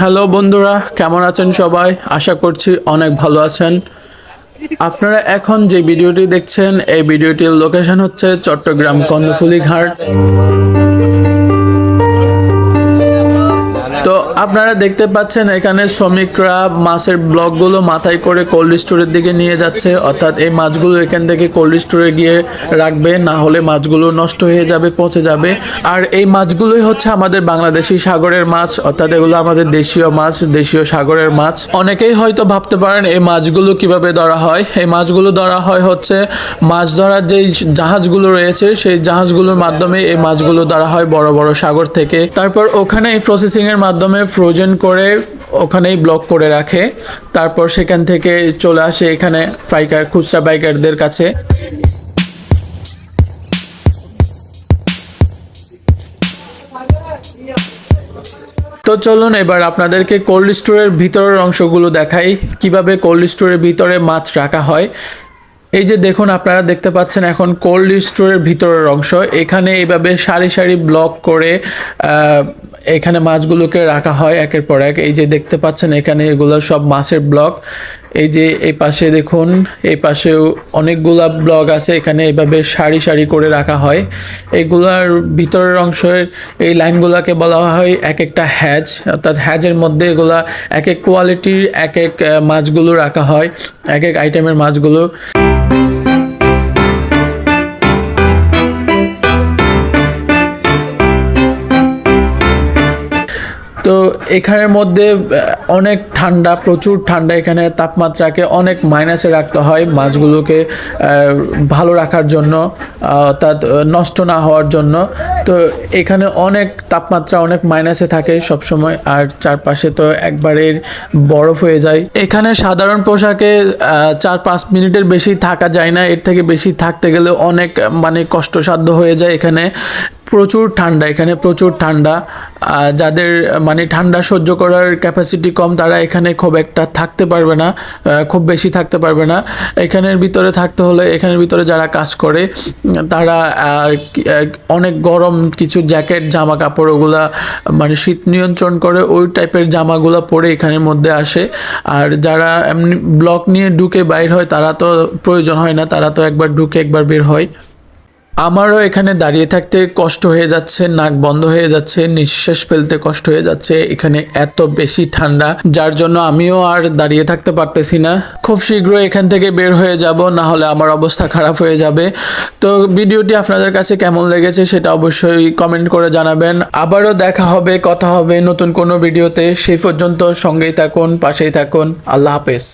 Hello বন্ধুরা, কেমন আছেন সবাই? আশা করছি অনেক ভালো আছেন। আপনারা এখন যে ভিডিওটি দেখছেন, এই ভিডিওটির লোকেশন হচ্ছে চট্টগ্রাম কর্ণফুলী ঘাট। তো আপনারা দেখতে পাচ্ছেন এখানে শ্রমিকরা মাছের ব্লকগুলো মাথায় করে কোল্ড স্টোরের দিকে নিয়ে যাচ্ছে, অর্থাৎ এই মাছগুলো এখান থেকে কোল্ড স্টোরে গিয়ে রাখবে, না হলে মাছগুলো নষ্ট হয়ে যাবে, পচে যাবে। আর এই মাছগুলোই হচ্ছে আমাদের বাংলাদেশি সাগরের মাছ, অর্থাৎ এগুলো আমাদের দেশীয় মাছ, দেশীয় সাগরের মাছ। অনেকেই হয়তো ভাবতে পারেন এই মাছগুলো কিভাবে ধরা হয়। এই মাছগুলো ধরা হয় হচ্ছে মাছ ধরার যেই জাহাজগুলো রয়েছে সেই জাহাজগুলোর মাধ্যমে এই মাছগুলো ধরা হয় বড় বড় সাগর থেকে। তারপর ওখানে এই প্রসেসিং এর মাধ্যমে ফ্রোজেন করে ওখানেই ব্লক করে রাখে। তারপর সেখান থেকে চলে আসে এখানে পাইকার, খুচরা পাইকারদের কাছে। তো চলুন এবার আপনাদেরকে কোল্ড স্টোরের ভিতরের অংশগুলো দেখাই, কিভাবে কোল্ড স্টোরের ভিতরে মাছ রাখা হয়। এই যে দেখুন, আপনারা দেখতে পাচ্ছেন এখন কোল্ড স্টোরের ভিতরের অংশ। এখানে এইভাবে সারি সারি ব্লক করে এখানে মাছগুলোকে রাখা হয় একের পর এক। এই যে দেখতে পাচ্ছেন এখানে এগুলো সব মাছের ব্লক। এই যে এই পাশে দেখুন, এই পাশেও অনেকগুলা ব্লক আছে, এখানে এইভাবে সারি সারি করে রাখা হয়। এগুলার ভিতরের অংশের এই লাইনগুলোকে বলা হয় এক একটা হ্যাজ, অর্থাৎ হ্যাজের মধ্যে এগুলা এক এক কোয়ালিটির এক এক মাছগুলো রাখা হয়, এক এক আইটেমের মাছগুলো। তো এখানের মধ্যে অনেক ঠান্ডা, প্রচুর ঠান্ডা। এখানে তাপমাত্রাকে অনেক মাইনাসে রাখতে হয় মাছগুলোকে ভালো রাখার জন্য, অর্থাৎ নষ্ট না হওয়ার জন্য। তো এখানে অনেক তাপমাত্রা অনেক মাইনাসে থাকে সবসময়, আর চারপাশে তো একবারে বরফ হয়ে যায়। এখানে সাধারণ পোশাকে 4-5 মিনিটের বেশি থাকা যায় না, এর থেকে বেশি থাকতে গেলে অনেক কষ্টসাধ্য হয়ে যায়। এখানে প্রচুর ঠান্ডা, এখানে প্রচুর ঠান্ডা। যাদের ঠান্ডা সহ্য করার ক্যাপাসিটি কম, তারা এখানে খুব একটা থাকতে পারবে না, খুব বেশি থাকতে পারবে না। এখানের ভিতরে থাকতে হলে, এখানের ভিতরে যারা কাজ করে তারা অনেক গরম কিছু জ্যাকেট, জামা কাপড়, ওগুলা শীত নিয়ন্ত্রণ করে ওই টাইপের জামাগুলো পরে এখানের মধ্যে আসে। আর যারা এমনি ব্লক নিয়ে ঢুকে বাইর হয় তারা তো প্রয়োজন হয় না, তারা তো একবার ঢুকে একবার বের হয়। আমারও এখানে দাঁড়িয়ে থাকতে কষ্ট হয়ে যাচ্ছে, নাক বন্ধ হয়ে যাচ্ছে, নিঃশ্বাস ফেলতে কষ্ট হয়ে যাচ্ছে। এখানে এত বেশি ঠান্ডা, যার জন্য আমিও আর দাঁড়িয়ে থাকতে পারতেছি না। খুব শীঘ্র এখান থেকে বের হয়ে যাব, না হলে আমার অবস্থা খারাপ হয়ে যাবে। তো ভিডিওটি আপনাদের কাছে কেমন লেগেছে সেটা অবশ্যই কমেন্ট করে জানাবেন। আবারও দেখা হবে, কথা হবে নতুন কোনো ভিডিওতে। সেই পর্যন্ত সঙ্গেই থাকুন, পাশেই থাকুন। আল্লাহ হাফেজ।